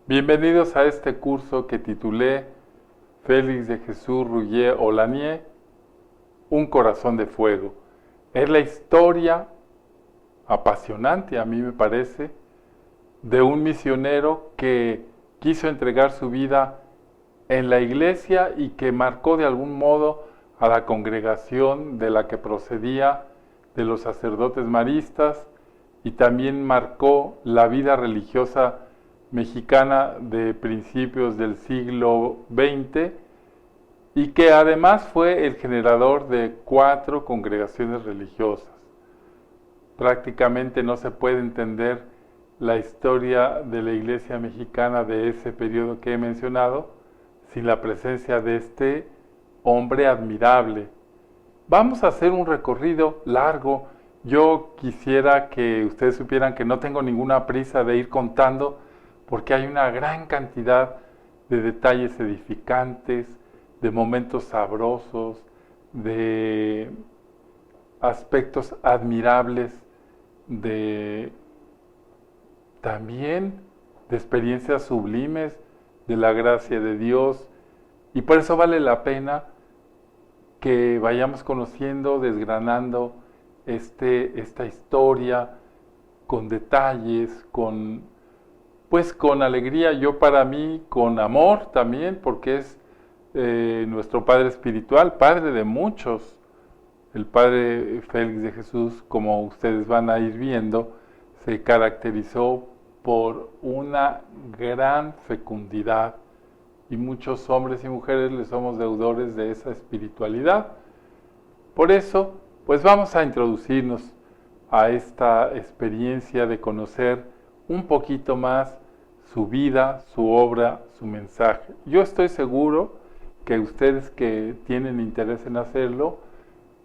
Bienvenidos a este curso que titulé Félix de Jesús Rougier Olanier, Un corazón de fuego. Es la historia apasionante, a mí me parece, de un misionero que quiso entregar su vida en la iglesia y que marcó de algún modo a la congregación de la que procedía, de los sacerdotes maristas, y también marcó la vida religiosa mexicana de principios del siglo XX, y que además fue el generador de 4 congregaciones religiosas. Prácticamente no se puede entender la historia de la iglesia mexicana de ese periodo que he mencionado sin la presencia de este hombre admirable. Vamos a hacer un recorrido largo. Yo quisiera que ustedes supieran que no tengo ninguna prisa de ir contando, porque hay una gran cantidad de detalles edificantes, de momentos sabrosos, de aspectos admirables, también de experiencias sublimes de la gracia de Dios, y por eso vale la pena que vayamos conociendo, desgranando esta historia con detalles, con alegría, yo para mí con amor también, porque es nuestro Padre espiritual, Padre de muchos. El Padre Félix de Jesús, como ustedes van a ir viendo, se caracterizó por una gran fecundidad, y muchos hombres y mujeres le somos deudores de esa espiritualidad. Por eso, pues vamos a introducirnos a esta experiencia de conocer un poquito más su vida, su obra, su mensaje. Yo estoy seguro que ustedes que tienen interés en hacerlo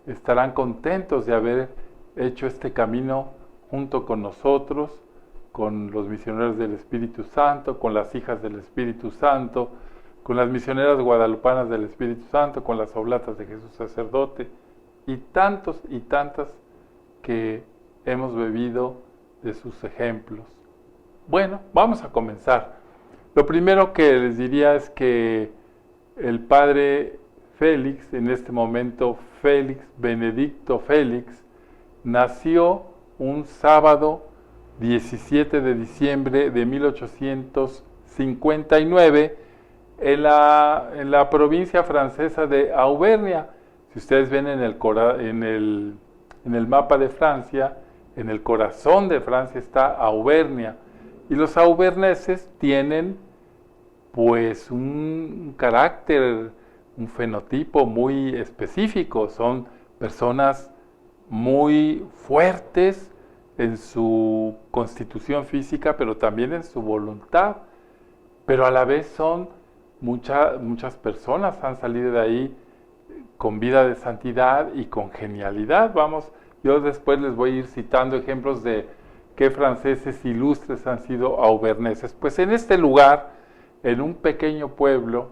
estarán contentos de haber hecho este camino junto con nosotros, con los misioneros del Espíritu Santo, con las hijas del Espíritu Santo, con las misioneras guadalupanas del Espíritu Santo, con las oblatas de Jesús Sacerdote, y tantos y tantas que hemos bebido de sus ejemplos. Bueno, vamos a comenzar. Lo primero que les diría es que el padre Félix, en este momento Félix Benedicto Félix, nació un sábado 17 de diciembre de 1859 en la provincia francesa de Auvernia. Si ustedes ven en el mapa de Francia, en el corazón de Francia está Auvernia. Y los auverneses tienen pues un carácter, un fenotipo muy específico. Son personas muy fuertes en su constitución física, pero también en su voluntad. Pero a la vez son muchas personas han salido de ahí con vida de santidad y con genialidad. Yo después les voy a ir citando ejemplos de qué franceses ilustres han sido auverneses. Pues en este lugar, en un pequeño pueblo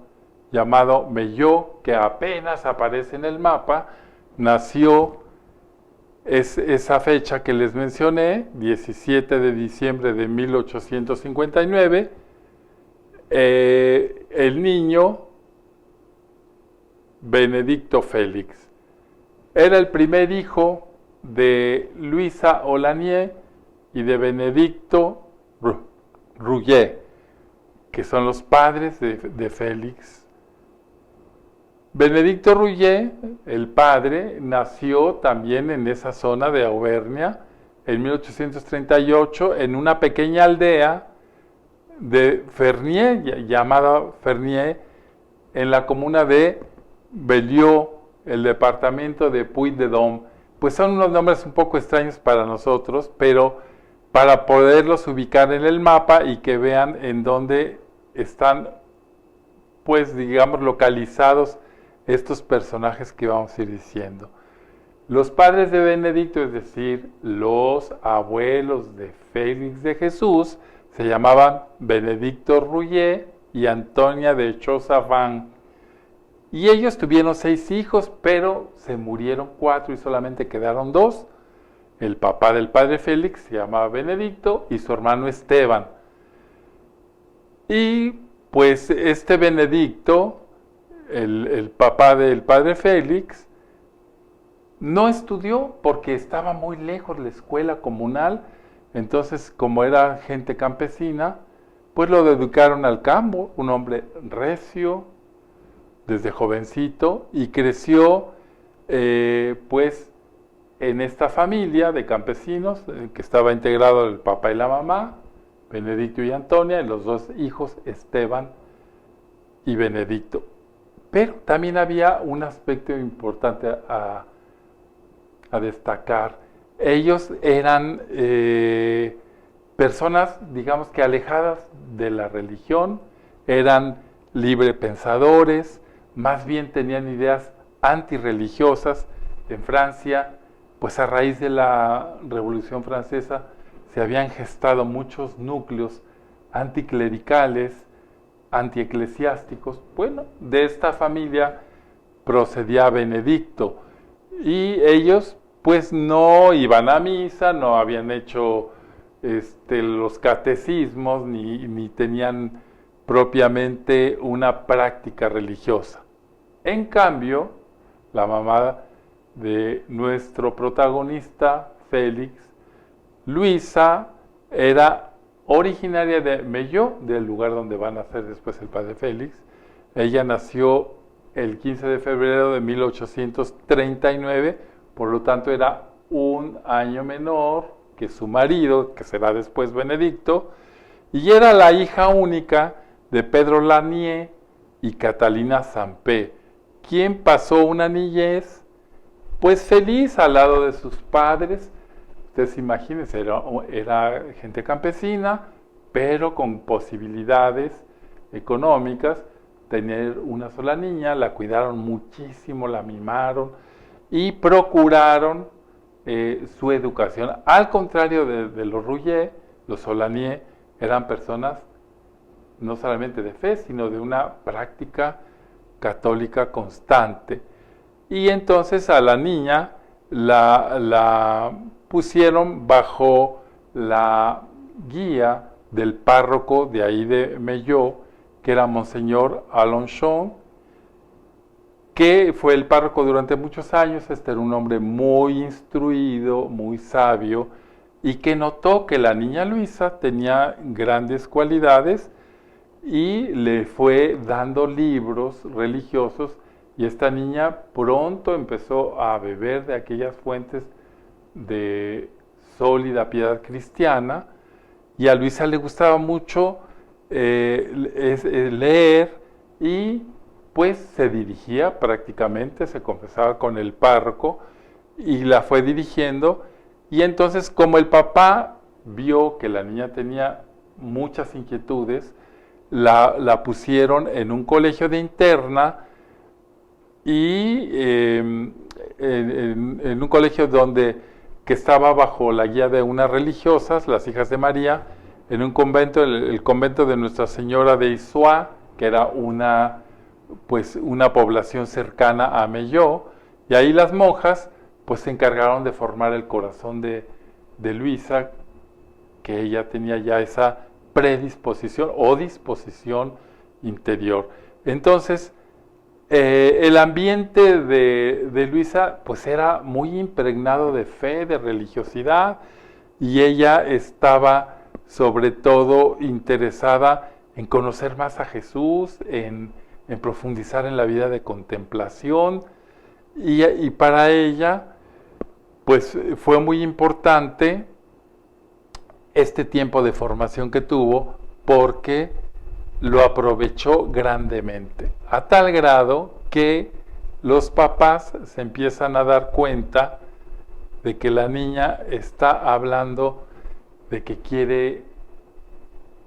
llamado Mellot, que apenas aparece en el mapa, nació esa fecha que les mencioné, 17 de diciembre de 1859, el niño Benedicto Félix. Era el primer hijo de Luisa Olanier y de Benedicto Rougier, que son los padres de Félix. Benedicto Rougier, el padre, nació también en esa zona de Auvernia en 1838 en una pequeña aldea de Fernier, llamada Fernier, en la comuna de Belliot, el departamento de Puy-de-Dôme. Pues son unos nombres un poco extraños para nosotros, pero para poderlos ubicar en el mapa y que vean en dónde están, pues digamos, localizados estos personajes que vamos a ir diciendo. Los padres de Benedicto, es decir, los abuelos de Félix de Jesús, se llamaban Benedicto Rouillet y Antonia de Chauzavant. Y ellos tuvieron 6 hijos, pero se murieron 4 y solamente quedaron 2. El papá del padre Félix se llamaba Benedicto y su hermano Esteban. Y pues este Benedicto, el papá del padre Félix, no estudió porque estaba muy lejos la escuela comunal. Entonces, como era gente campesina, pues lo dedicaron al campo, un hombre recio desde jovencito, y creció pues en esta familia de campesinos que estaba integrado el papá y la mamá, Benedicto y Antonia, y los 2 hijos, Esteban y Benedicto. Pero también había un aspecto importante a destacar. Ellos eran personas, digamos que alejadas de la religión, eran librepensadores, más bien tenían ideas antirreligiosas. En Francia, pues a raíz de la Revolución Francesa, se habían gestado muchos núcleos anticlericales, antieclesiásticos. Bueno, de esta familia procedía Benedicto, y ellos pues no iban a misa, no habían hecho los catecismos, ni tenían propiamente una práctica religiosa. En cambio, la mamá de nuestro protagonista, Félix, Luisa, era originaria de Mello, del lugar donde va a nacer después el padre Félix. Ella nació el 15 de febrero de 1839, por lo tanto era un año menor que su marido, que será después Benedicto, y era la hija única de Pedro Lanier y Catalina Sampé, quien pasó una niñez pues feliz al lado de sus padres. Ustedes imagínense, era gente campesina, pero con posibilidades económicas. Tener una sola niña, la cuidaron muchísimo, la mimaron y procuraron su educación. Al contrario de los Rouillet, los Solanier eran personas no solamente de fe, sino de una práctica católica constante. Y entonces a la niña la pusieron bajo la guía del párroco de ahí de Mello, que era Monseñor Alenchon, que fue el párroco durante muchos años. Era un hombre muy instruido, muy sabio, y que notó que la niña Luisa tenía grandes cualidades y le fue dando libros religiosos, y esta niña pronto empezó a beber de aquellas fuentes de sólida piedad cristiana, y a Luisa le gustaba mucho leer, y pues se dirigía prácticamente, se confesaba con el párroco y la fue dirigiendo. Y entonces, como el papá vio que la niña tenía muchas inquietudes, la pusieron en un colegio de interna, y en un colegio que estaba bajo la guía de unas religiosas, las Hijas de María, en un convento, el convento de Nuestra Señora de Issoire, que era una población cercana a Mello, y ahí las monjas pues se encargaron de formar el corazón de Luisa, que ella tenía ya esa predisposición o disposición interior. Entonces, el ambiente de Luisa pues era muy impregnado de fe, de religiosidad, y ella estaba sobre todo interesada en conocer más a Jesús, en profundizar en la vida de contemplación, y para ella pues fue muy importante este tiempo de formación que tuvo, porque lo aprovechó grandemente, a tal grado que los papás se empiezan a dar cuenta de que la niña está hablando de que quiere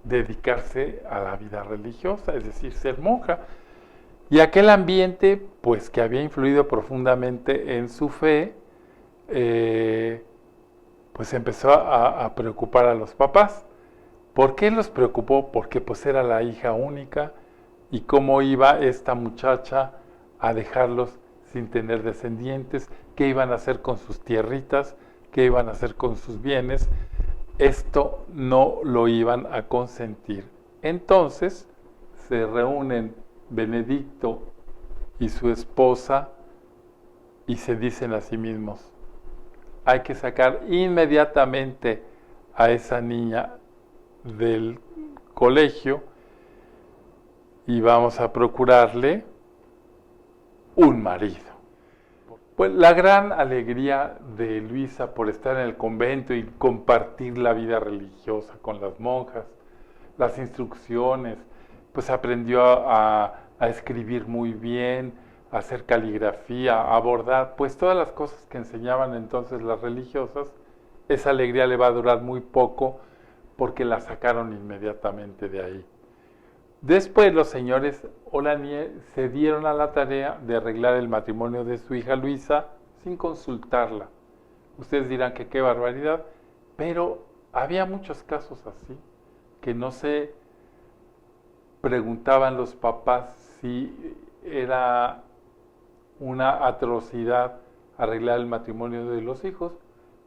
dedicarse a la vida religiosa, es decir, ser monja. Y aquel ambiente, pues que había influido profundamente en su fe, pues empezó a preocupar a los papás. ¿Por qué los preocupó? Porque pues era la hija única y cómo iba esta muchacha a dejarlos sin tener descendientes, qué iban a hacer con sus tierritas, qué iban a hacer con sus bienes. Esto no lo iban a consentir. Entonces se reúnen Benedicto y su esposa y se dicen a sí mismos, hay que sacar inmediatamente a esa niña del colegio y vamos a procurarle un marido. Pues la gran alegría de Luisa por estar en el convento y compartir la vida religiosa con las monjas, las instrucciones, pues aprendió a escribir muy bien, a hacer caligrafía, a bordar, pues todas las cosas que enseñaban entonces las religiosas. Esa alegría le va a durar muy poco porque la sacaron inmediatamente de ahí. Después los señores Olanier se dieron a la tarea de arreglar el matrimonio de su hija Luisa sin consultarla. Ustedes dirán que qué barbaridad, pero había muchos casos así, que no se preguntaban los papás si era una atrocidad arreglar el matrimonio de los hijos,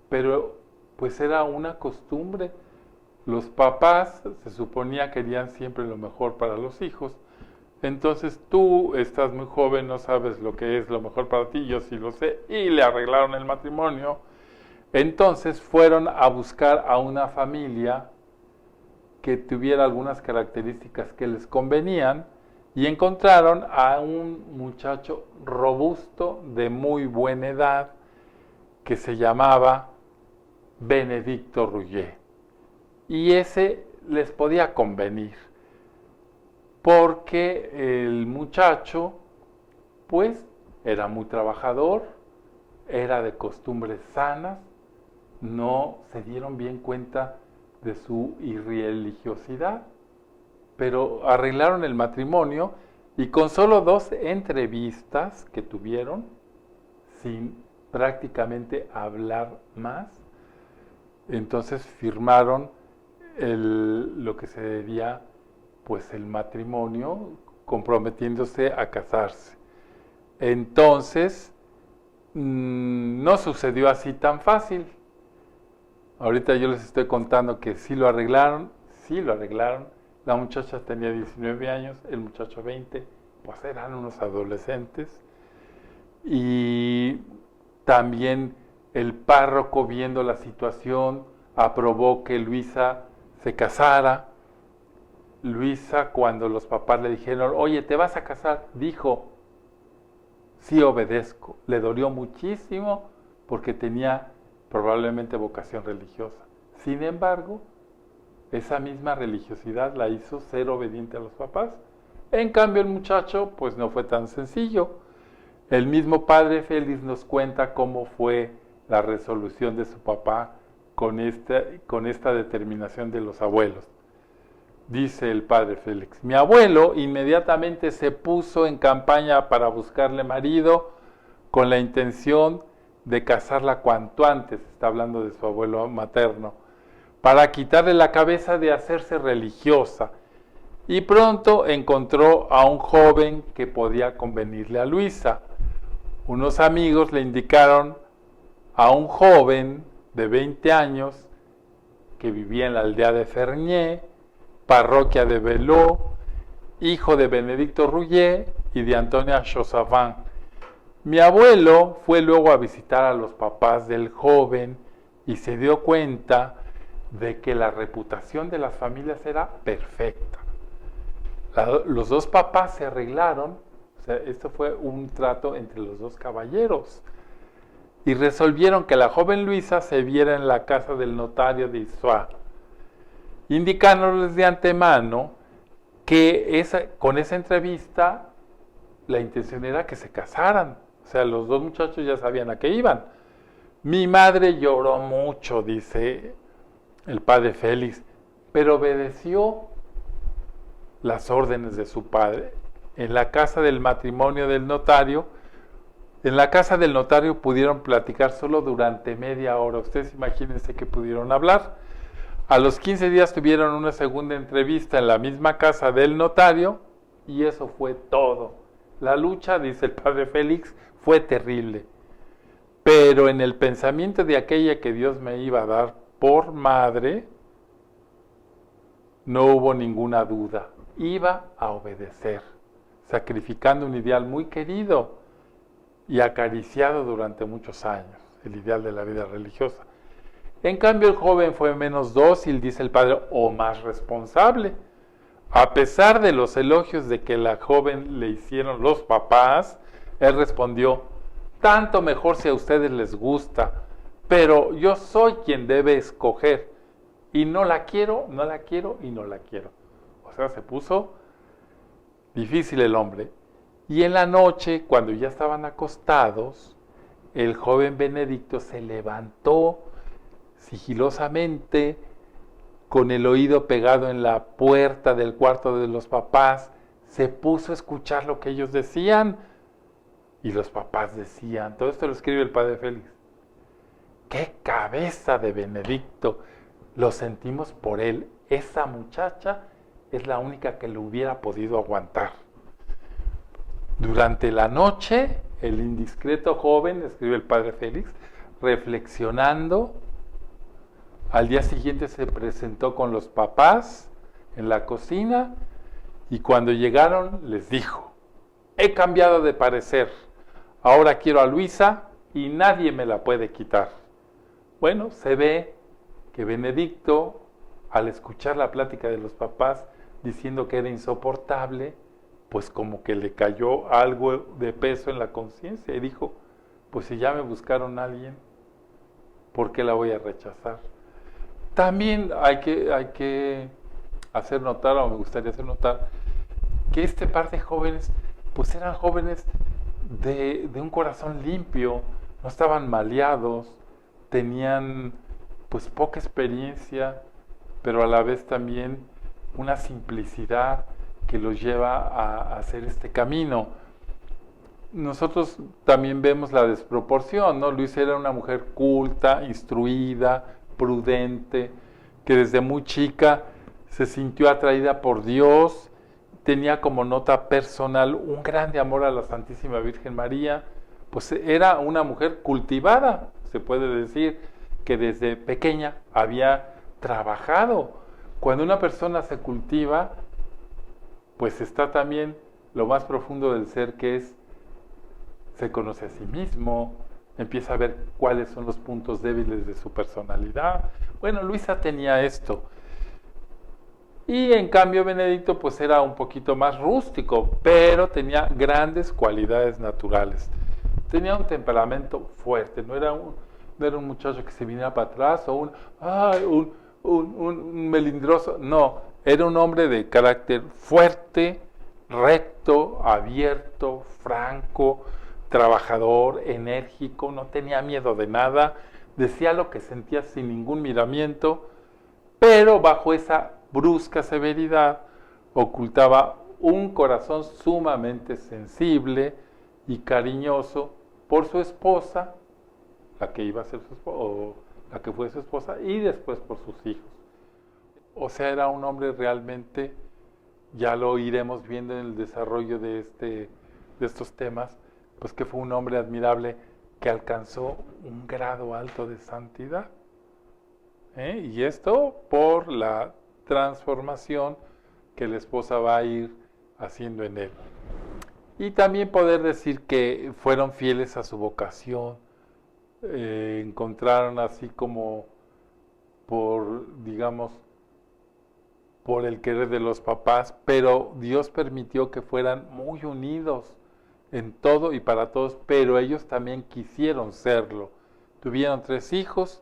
pero pues era una costumbre. Los papás se suponía querían siempre lo mejor para los hijos. Entonces tú estás muy joven, no sabes lo que es lo mejor para ti, yo sí lo sé, y le arreglaron el matrimonio. Entonces fueron a buscar a una familia que tuviera algunas características que les convenían y encontraron a un muchacho robusto de muy buena edad que se llamaba Benedicto Rouget. Y ese les podía convenir, porque el muchacho, pues, era muy trabajador, era de costumbres sanas, no se dieron bien cuenta de su irreligiosidad, pero arreglaron el matrimonio y con solo 2 entrevistas que tuvieron, sin prácticamente hablar más, entonces firmaron lo que sería pues el matrimonio, comprometiéndose a casarse. Entonces no sucedió así tan fácil. Ahorita yo les estoy contando que sí lo arreglaron. La muchacha tenía 19 años, el muchacho 20, pues eran unos adolescentes. Y también el párroco, viendo la situación, aprobó que Luisa se casara. Luisa, cuando los papás le dijeron, oye, ¿te vas a casar?, dijo, sí, obedezco. Le dolió muchísimo porque tenía probablemente vocación religiosa. Sin embargo, esa misma religiosidad la hizo ser obediente a los papás. En cambio, el muchacho, pues no fue tan sencillo. El mismo padre Félix nos cuenta cómo fue la resolución de su papá con esta determinación de los abuelos. Dice el padre Félix, mi abuelo inmediatamente se puso en campaña para buscarle marido con la intención de casarla cuanto antes, está hablando de su abuelo materno, para quitarle la cabeza de hacerse religiosa. Y pronto encontró a un joven que podía convenirle a Luisa. Unos amigos le indicaron a un joven de 20 años que vivía en la aldea de Fernier, parroquia de Belot, hijo de Benedicto Rouget y de Antonia Chosavin. Mi abuelo fue luego a visitar a los papás del joven y se dio cuenta de que la reputación de las familias era perfecta. Los 2 papás se arreglaron, o sea, esto fue un trato entre los 2 caballeros, y resolvieron que la joven Luisa se viera en la casa del notario de Issoire, indicándoles de antemano que con esa entrevista la intención era que se casaran. O sea, los 2 muchachos ya sabían a qué iban. Mi madre lloró mucho, dice el padre Félix, pero obedeció las órdenes de su padre. en la casa del matrimonio del notario. En la casa del notario pudieron platicar solo durante media hora. Ustedes imagínense que pudieron hablar. A los 15 días tuvieron una segunda entrevista en la misma casa del notario y eso fue todo. La lucha, dice el padre Félix, fue terrible. Pero en el pensamiento de aquella que Dios me iba a dar por madre, no hubo ninguna duda. Iba a obedecer, sacrificando un ideal muy querido y acariciado durante muchos años, el ideal de la vida religiosa. En cambio, el joven fue menos dócil, dice el padre, o más responsable. A pesar de los elogios de que la joven le hicieron los papás, él respondió: tanto mejor si a ustedes les gusta, pero yo soy quien debe escoger, y no la quiero, no la quiero y no la quiero. O sea, se puso difícil el hombre. Y en la noche, cuando ya estaban acostados, el joven Benedicto se levantó sigilosamente, con el oído pegado en la puerta del cuarto de los papás, se puso a escuchar lo que ellos decían. Y los papás decían, todo esto lo escribe el padre Félix: ¡qué cabeza de Benedicto! Lo sentimos por él. Esa muchacha es la única que lo hubiera podido aguantar. Durante la noche, el indiscreto joven, escribe el padre Félix, reflexionando, al día siguiente se presentó con los papás en la cocina y cuando llegaron les dijo: he cambiado de parecer, ahora quiero a Luisa y nadie me la puede quitar. Bueno, se ve que Benedicto, al escuchar la plática de los papás diciendo que era insoportable, pues como que le cayó algo de peso en la conciencia y dijo: pues si ya me buscaron a alguien, ¿por qué la voy a rechazar? También hay que hacer notar, o me gustaría hacer notar, que este par de jóvenes, pues eran jóvenes de un corazón limpio, no estaban maleados, tenían pues poca experiencia, pero a la vez también una simplicidad que los lleva a hacer este camino. Nosotros también vemos la desproporción, ¿no? Luisa era una mujer culta, instruida, prudente, que desde muy chica se sintió atraída por Dios, tenía como nota personal un grande amor a la Santísima Virgen María, pues era una mujer cultivada, se puede decir, que desde pequeña había trabajado. Cuando una persona se cultiva, pues está también lo más profundo del ser, que es, se conoce a sí mismo, empieza a ver cuáles son los puntos débiles de su personalidad. Bueno, Luisa tenía esto. Y en cambio Benedicto pues era un poquito más rústico, pero tenía grandes cualidades naturales. Tenía un temperamento fuerte, no era un muchacho que se viniera para atrás o un melindroso, no, era un hombre de carácter fuerte, recto, abierto, franco, trabajador, enérgico, no tenía miedo de nada, decía lo que sentía sin ningún miramiento, pero bajo esa brusca severidad ocultaba un corazón sumamente sensible y cariñoso por su esposa, la que iba a ser su esposa, o la que fue su esposa, y después por sus hijos. O sea, era un hombre realmente, ya lo iremos viendo en el desarrollo de estos temas, pues que fue un hombre admirable que alcanzó un grado alto de santidad. Y esto por la transformación que la esposa va a ir haciendo en él. Y también poder decir que fueron fieles a su vocación, encontraron así como digamos, por el querer de los papás, pero Dios permitió que fueran muy unidos en todo y para todos, pero ellos también quisieron serlo. Tuvieron 3 hijos.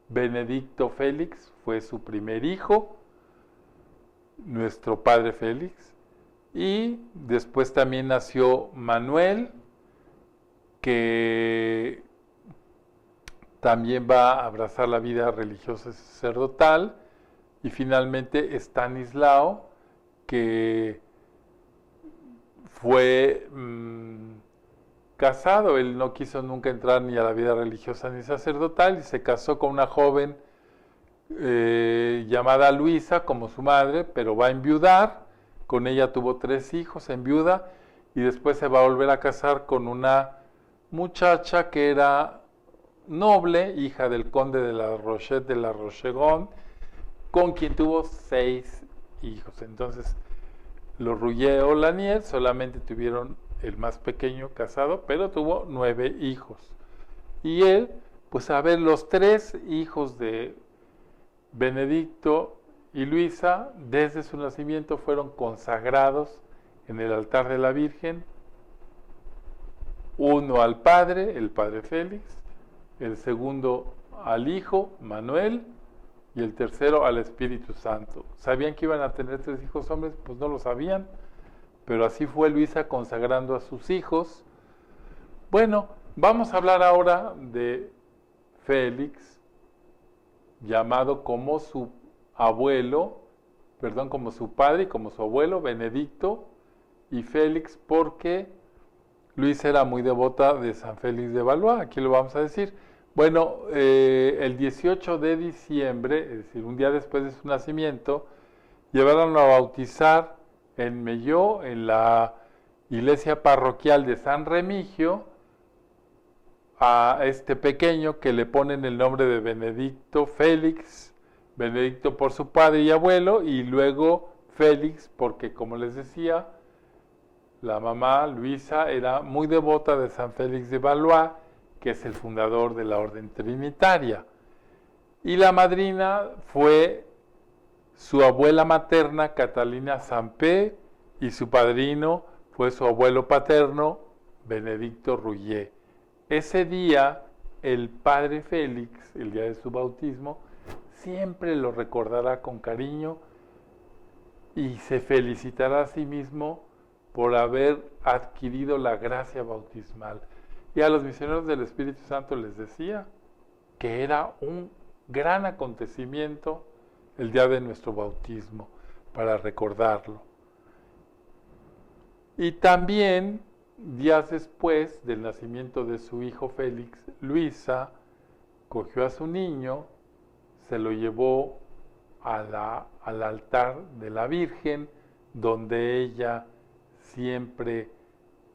Benedicto Félix fue su primer hijo, nuestro padre Félix, y después también nació Manuel, que también va a abrazar la vida religiosa y sacerdotal, y finalmente Estanislao, que fue casado. Él no quiso nunca entrar ni a la vida religiosa ni sacerdotal y se casó con una joven llamada Luisa como su madre, pero va a enviudar. Con ella tuvo 3 hijos, enviuda, y después se va a volver a casar con una muchacha que era noble, hija del conde de la Rochette de la Rochegon, con quien tuvo 6 hijos. Entonces, los Rouget-Olanier solamente tuvieron el más pequeño casado, pero tuvo 9 hijos. Y él, pues a ver, los 3 hijos de Benedicto y Luisa, desde su nacimiento, fueron consagrados en el altar de la Virgen. Uno al padre, el padre Félix, el segundo al hijo, Manuel, y el tercero al Espíritu Santo. ¿Sabían que iban a tener 3 hijos hombres? Pues no lo sabían, pero así fue Luisa consagrando a sus hijos. Bueno, vamos a hablar ahora de Félix, llamado como su abuelo, perdón, como su padre y como su abuelo, Benedicto y Félix, porque Luisa era muy devota de San Félix de Valois, aquí lo vamos a decir. Bueno, el 18 de diciembre, es decir, un día después de su nacimiento, llevaron a bautizar en Melló, en la iglesia parroquial de San Remigio, a este pequeño que le ponen el nombre de Benedicto Félix, Benedicto por su padre y abuelo, y luego Félix, porque como les decía, la mamá Luisa era muy devota de San Félix de Valois, que es el fundador de la Orden Trinitaria. Y la madrina fue su abuela materna, Catalina Sampé, y su padrino fue su abuelo paterno, Benedicto Rouget. Ese día, el padre Félix, el día de su bautismo, siempre lo recordará con cariño y se felicitará a sí mismo por haber adquirido la gracia bautismal. Y a los misioneros del Espíritu Santo les decía que era un gran acontecimiento el día de nuestro bautismo, para recordarlo. Y también, días después del nacimiento de su hijo Félix, Luisa cogió a su niño, se lo llevó al altar de la Virgen, donde ella siempre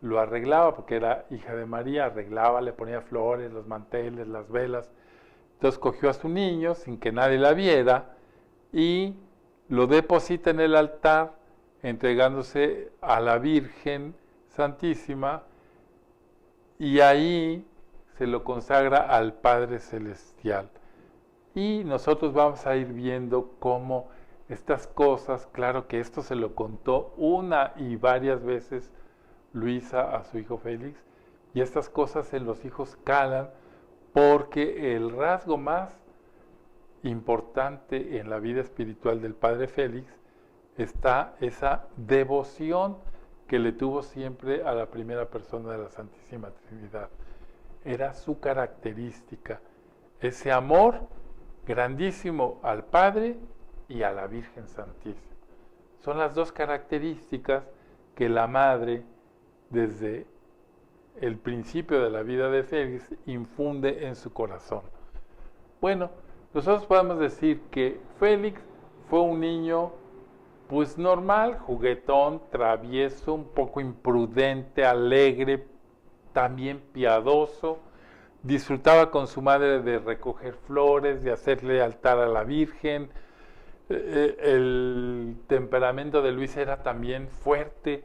lo arreglaba, porque era hija de María, arreglaba, le ponía flores, los manteles, las velas. Entonces cogió a su niño sin que nadie la viera y lo deposita en el altar, entregándose a la Virgen Santísima, y ahí se lo consagra al Padre Celestial. Y nosotros vamos a ir viendo cómo estas cosas, claro que esto se lo contó una y varias veces Luisa a su hijo Félix, y estas cosas en los hijos calan, porque el rasgo más importante en la vida espiritual del padre Félix está esa devoción que le tuvo siempre a la primera persona de la Santísima Trinidad. Era su característica, ese amor grandísimo al Padre y a la Virgen Santísima. Son las dos características que la Madre, desde el principio de la vida de Félix, infunde en su corazón. Bueno, nosotros podemos decir que Félix fue un niño pues normal, juguetón, travieso, un poco imprudente, alegre, también piadoso. Disfrutaba con su madre de recoger flores, de hacerle altar a la Virgen. El temperamento de Luis era también fuerte.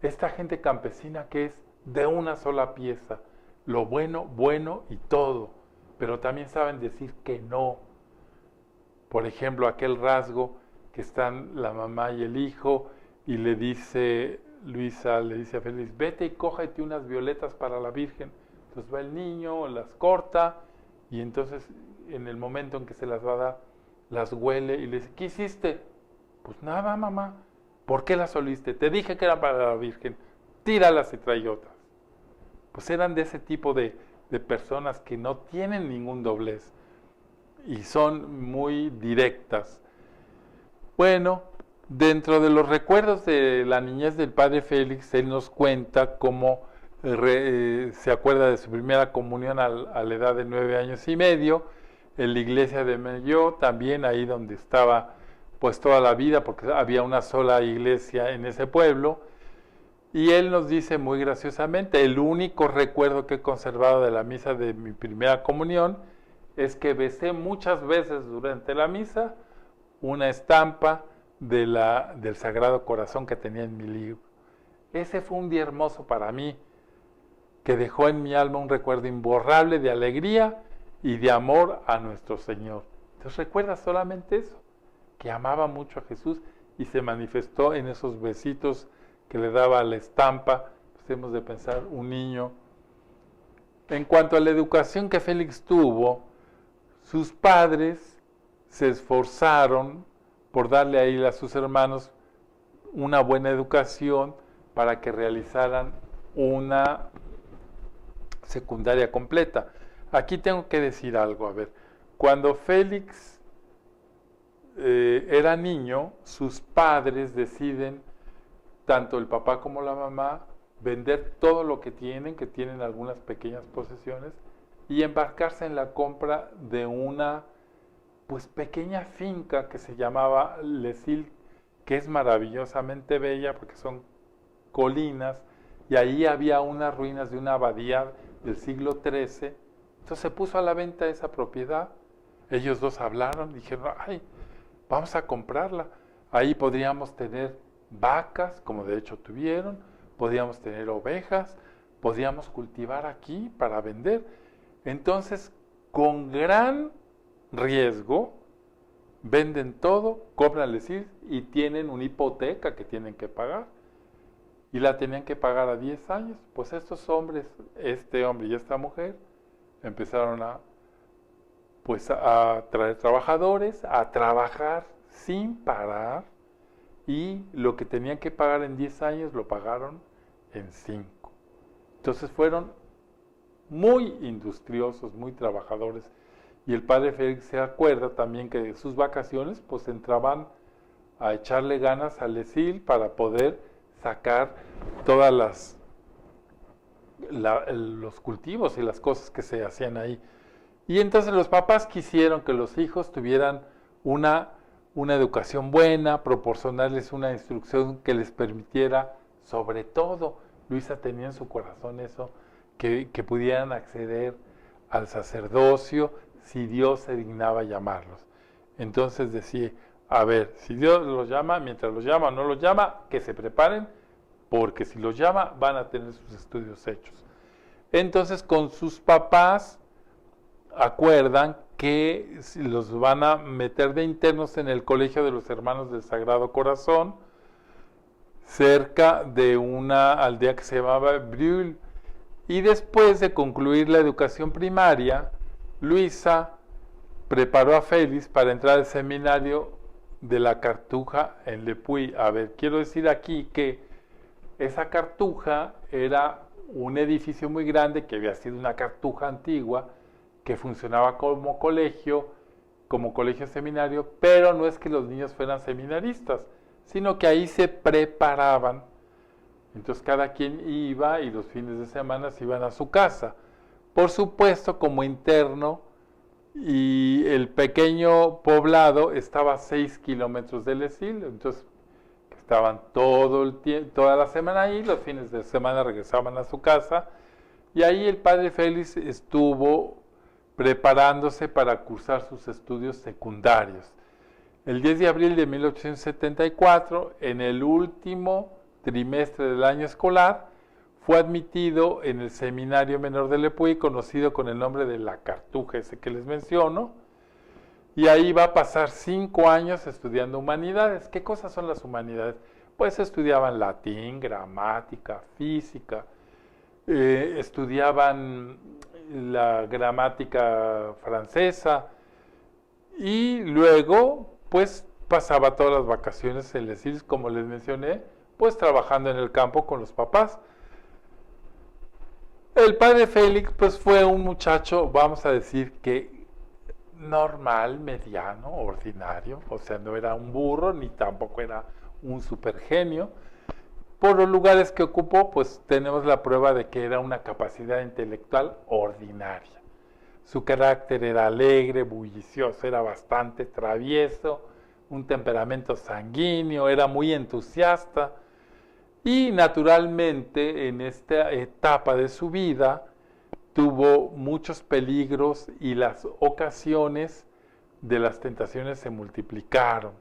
Esta gente campesina que es de una sola pieza, lo bueno, bueno y todo, pero también saben decir que no. Por ejemplo, aquel rasgo que están la mamá y el hijo, y le dice Luisa, le dice a Félix, vete y cógete unas violetas para la Virgen. Entonces va el niño, las corta, y entonces en el momento en que se las va a dar, las huele y le dice, ¿qué hiciste? Pues nada, mamá. ¿Por qué las oliste? Te dije que eran para la Virgen, tíralas y trae otras. Pues eran de ese tipo de personas que no tienen ningún doblez y son muy directas. Bueno, Dentro de los recuerdos de la niñez del padre Félix, él nos cuenta cómo se acuerda de su primera comunión a la edad de 9 años y medio, en la iglesia de Mello, también ahí donde estaba pues toda la vida, porque había una sola iglesia en ese pueblo. Y él nos dice muy graciosamente, el único recuerdo que he conservado de la misa de mi primera comunión es que besé muchas veces durante la misa una estampa del Sagrado Corazón que tenía en mi libro. Ese fue un día hermoso para mí, que dejó en mi alma un recuerdo imborrable de alegría y de amor a nuestro Señor. Entonces recuerda solamente eso, que amaba mucho a Jesús y se manifestó en esos besitos que le daba a la estampa. Pues hemos de pensar, un niño. En cuanto a la educación que Félix tuvo, sus padres se esforzaron por darle a él y a sus hermanos una buena educación para que realizaran una secundaria completa. Aquí tengo que decir algo, a ver, cuando Félix era niño, sus padres deciden, tanto el papá como la mamá, vender todo lo que tienen algunas pequeñas posesiones, y embarcarse en la compra de una pues pequeña finca que se llamaba Les Îles, que es maravillosamente bella porque son colinas, y ahí había unas ruinas de una abadía del siglo XIII. Entonces se puso a la venta esa propiedad. Ellos dos hablaron, dijeron, ay, vamos a comprarla. Ahí podríamos tener vacas, como de hecho tuvieron, podríamos tener ovejas, podríamos cultivar aquí para vender. Entonces, con gran riesgo, venden todo, compran Les Îles y tienen una hipoteca que tienen que pagar. Y la tenían que pagar a 10 años. Pues estos hombres, este hombre y esta mujer, empezaron a traer trabajadores, a trabajar sin parar, y lo que tenían que pagar en 10 años lo pagaron en 5. Entonces fueron muy industriosos, muy trabajadores. Y el padre Félix se acuerda también que de sus vacaciones pues entraban a echarle ganas al Les Îles para poder sacar todas los cultivos y las cosas que se hacían ahí. Y entonces los papás quisieron que los hijos tuvieran una educación buena, proporcionarles una instrucción que les permitiera, sobre todo, Luisa tenía en su corazón eso, que pudieran acceder al sacerdocio si Dios se dignaba llamarlos. Entonces decía, a ver, si Dios los llama, mientras los llama o no los llama, que se preparen, porque si los llama van a tener sus estudios hechos. Entonces con sus papás acuerdan que los van a meter de internos en el Colegio de los Hermanos del Sagrado Corazón, cerca de una aldea que se llamaba Brühl. Y después de concluir la educación primaria, Luisa preparó a Félix para entrar al seminario de la Cartuja en Le Puy. A ver, quiero decir aquí que esa Cartuja era un edificio muy grande que había sido una cartuja antigua, que funcionaba como colegio seminario, pero no es que los niños fueran seminaristas, sino que ahí se preparaban. Entonces cada quien iba y los fines de semana se iban a su casa. Por supuesto, como interno, y el pequeño poblado estaba a 6 kilómetros de Les Îles, entonces estaban toda la semana ahí, los fines de semana regresaban a su casa, y ahí el padre Félix estuvo preparándose para cursar sus estudios secundarios. El 10 de abril de 1874, en el último trimestre del año escolar, fue admitido en el Seminario Menor de Le Puy, conocido con el nombre de la Cartuja, ese que les menciono, y ahí va a pasar 5 años estudiando humanidades. ¿Qué cosas son las humanidades? Pues estudiaban latín, gramática, física, estudiaban la gramática francesa, y luego pues pasaba todas las vacaciones en Les Îles, como les mencioné, pues trabajando en el campo con los papás. El padre Félix pues fue un muchacho, vamos a decir, que normal, mediano, ordinario, o sea, no era un burro ni tampoco era un supergenio. Por los lugares que ocupó, pues tenemos la prueba de que era una capacidad intelectual ordinaria. Su carácter era alegre, bullicioso, era bastante travieso, un temperamento sanguíneo, era muy entusiasta y naturalmente en esta etapa de su vida tuvo muchos peligros y las ocasiones de las tentaciones se multiplicaron.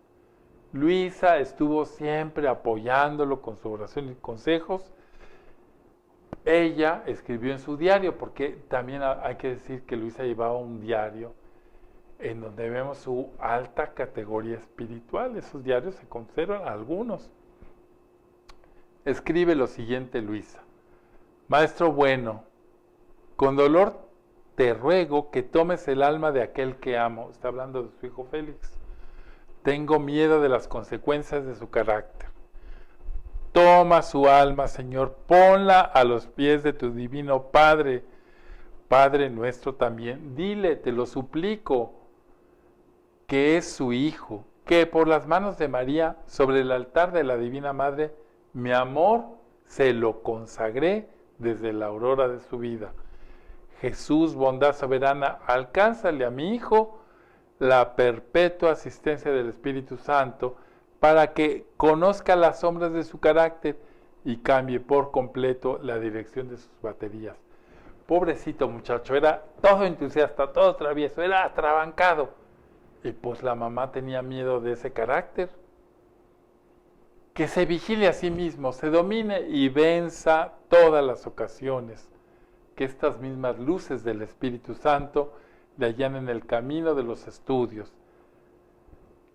Luisa estuvo siempre apoyándolo con su oración y consejos. Ella escribió en su diario, porque también hay que decir que Luisa llevaba un diario en donde vemos su alta categoría espiritual. Esos diarios se conservan algunos. Escribe lo siguiente Luisa: Maestro bueno, con dolor te ruego que tomes el alma de aquel que amo. Está hablando de su hijo Félix. Tengo miedo de las consecuencias de su carácter. Toma su alma, Señor, ponla a los pies de tu divino Padre, Padre nuestro también. Dile, te lo suplico, que es su Hijo, que por las manos de María, sobre el altar de la Divina Madre, mi amor se lo consagré desde la aurora de su vida. Jesús, bondad soberana, alcánzale a mi Hijo la perpetua asistencia del Espíritu Santo, para que conozca las sombras de su carácter y cambie por completo la dirección de sus baterías. Pobrecito muchacho, era todo entusiasta, todo travieso, era atrabancado. Y pues la mamá tenía miedo de ese carácter. Que se vigile a sí mismo, se domine y venza todas las ocasiones. Que estas mismas luces del Espíritu Santo le allanen el camino de los estudios.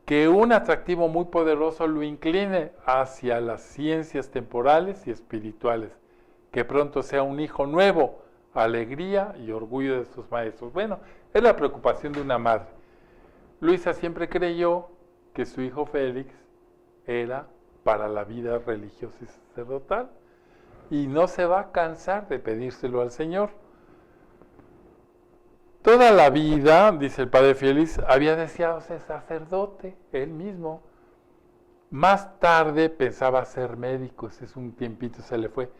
Que un atractivo muy poderoso lo incline hacia las ciencias temporales y espirituales. Que pronto sea un hijo nuevo, alegría y orgullo de sus maestros. Bueno, es la preocupación de una madre. Luisa siempre creyó que su hijo Félix era para la vida religiosa y sacerdotal y no se va a cansar de pedírselo al Señor. Toda la vida, dice el padre Félix, había deseado ser sacerdote, él mismo. Más tarde pensaba ser médico, ese es un tiempito se le fue.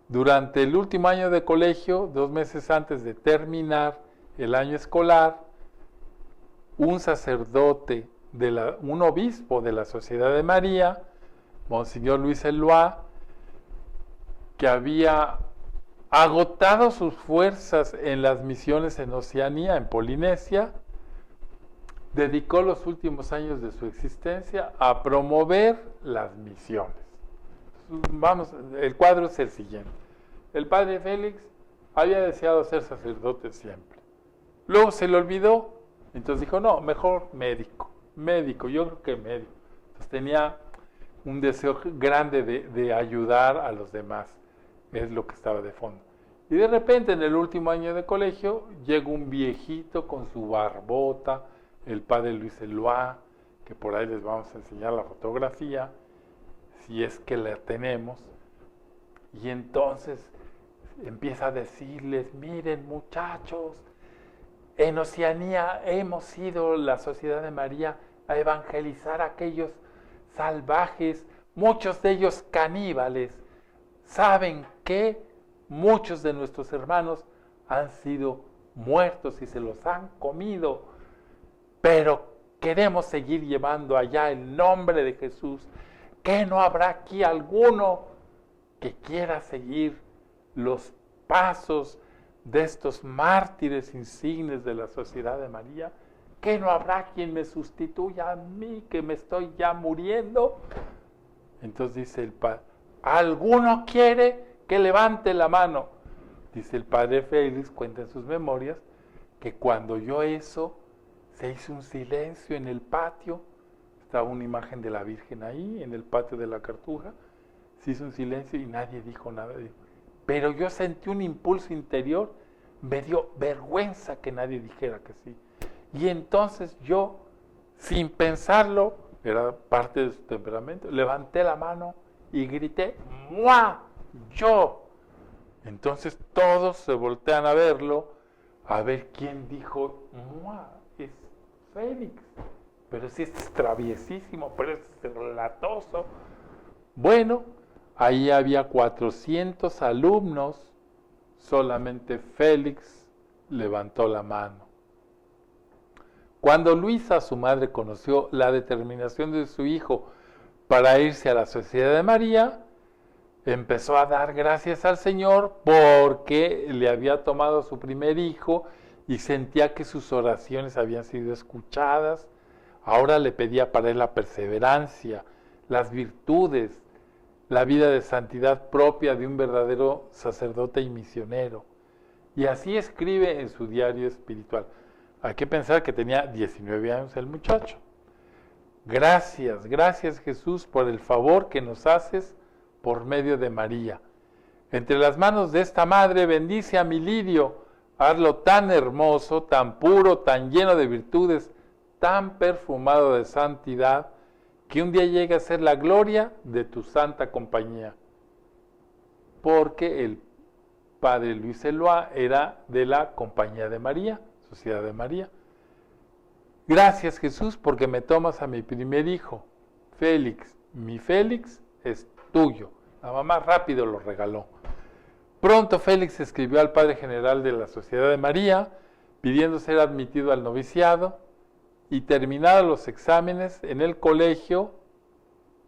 Durante el último año de colegio, 2 meses antes de terminar el año escolar, un sacerdote, un obispo de la Sociedad de María, Monseñor Luis Eloy, que había agotado sus fuerzas en las misiones en Oceanía, en Polinesia, dedicó los últimos años de su existencia a promover las misiones. Vamos, el cuadro es el siguiente. El padre Félix había deseado ser sacerdote siempre. Luego se le olvidó, entonces dijo, no, mejor médico, yo creo que médico. Entonces tenía un deseo grande de ayudar a los demás, es lo que estaba de fondo. Y de repente en el último año de colegio llega un viejito con su barbota, el padre Luis Eloy, que por ahí les vamos a enseñar la fotografía, si es que la tenemos, y entonces empieza a decirles, miren muchachos, en Oceanía hemos ido la Sociedad de María a evangelizar a aquellos salvajes, muchos de ellos caníbales. ¿Saben qué? Muchos de nuestros hermanos han sido muertos y se los han comido, pero queremos seguir llevando allá el nombre de Jesús. ¿Qué no habrá aquí alguno que quiera seguir los pasos de estos mártires insignes de la Sociedad de María? ¿Qué no habrá quien me sustituya a mí, que me estoy ya muriendo? Entonces dice el padre, ¿alguno quiere que levante la mano? Dice el padre Félix, cuenta en sus memorias, que cuando oyó eso, se hizo un silencio en el patio. Estaba una imagen de la Virgen ahí, en el patio de la Cartuja. Se hizo un silencio y nadie dijo nada. Pero yo sentí un impulso interior, me dio vergüenza que nadie dijera que sí. Y entonces yo, sin pensarlo, era parte de su temperamento, levanté la mano y grité, ¡mua! ¡Yo! Entonces todos se voltean a verlo, a ver quién dijo, ¡mua! Es Félix. Pero sí es traviesísimo, pero es relatoso. Bueno, ahí había 400 alumnos, solamente Félix levantó la mano. Cuando Luisa, su madre, conoció la determinación de su hijo para irse a la Sociedad de María, empezó a dar gracias al Señor porque le había tomado su primer hijo y sentía que sus oraciones habían sido escuchadas. Ahora le pedía para él la perseverancia, las virtudes, la vida de santidad propia de un verdadero sacerdote y misionero. Y así escribe en su diario espiritual. Hay que pensar que tenía 19 años el muchacho. Gracias, gracias Jesús por el favor que nos haces por medio de María. Entre las manos de esta madre bendice a mi lirio, hazlo tan hermoso, tan puro, tan lleno de virtudes, tan perfumado de santidad, que un día llegue a ser la gloria de tu santa compañía. Porque el padre Luis Eloy era de la Compañía de María, Sociedad de María. Gracias Jesús porque me tomas a mi primer hijo, Félix. Mi Félix es tuyo. La mamá rápido lo regaló. Pronto Félix escribió al padre general de la Sociedad de María pidiendo ser admitido al noviciado y terminados los exámenes en el colegio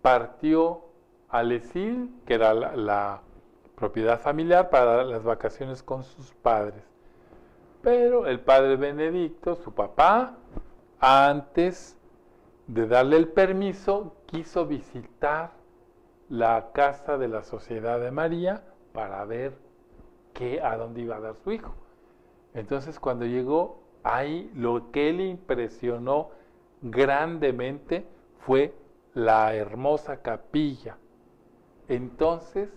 partió a Lesil, que era la propiedad familiar, para las vacaciones con sus padres. Pero el padre Benedicto, su papá, antes de darle el permiso, quiso visitar la casa de la Sociedad de María para ver a dónde iba a dar su hijo. Entonces cuando llegó ahí, lo que le impresionó grandemente fue la hermosa capilla. Entonces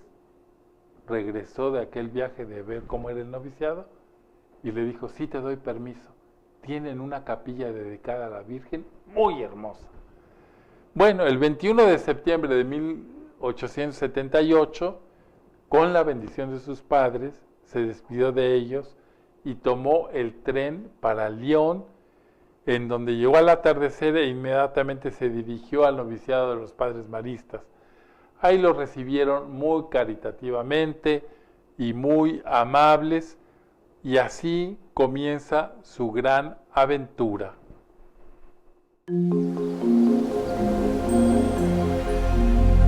regresó de aquel viaje de ver cómo era el noviciado y le dijo, sí te doy permiso, tienen una capilla dedicada a la Virgen muy hermosa. Bueno, el 21 de septiembre de 1878, con la bendición de sus padres, se despidió de ellos y tomó el tren para Lyon, en donde llegó al atardecer e inmediatamente se dirigió al noviciado de los padres maristas. Ahí lo recibieron muy caritativamente y muy amables, y así comienza su gran aventura.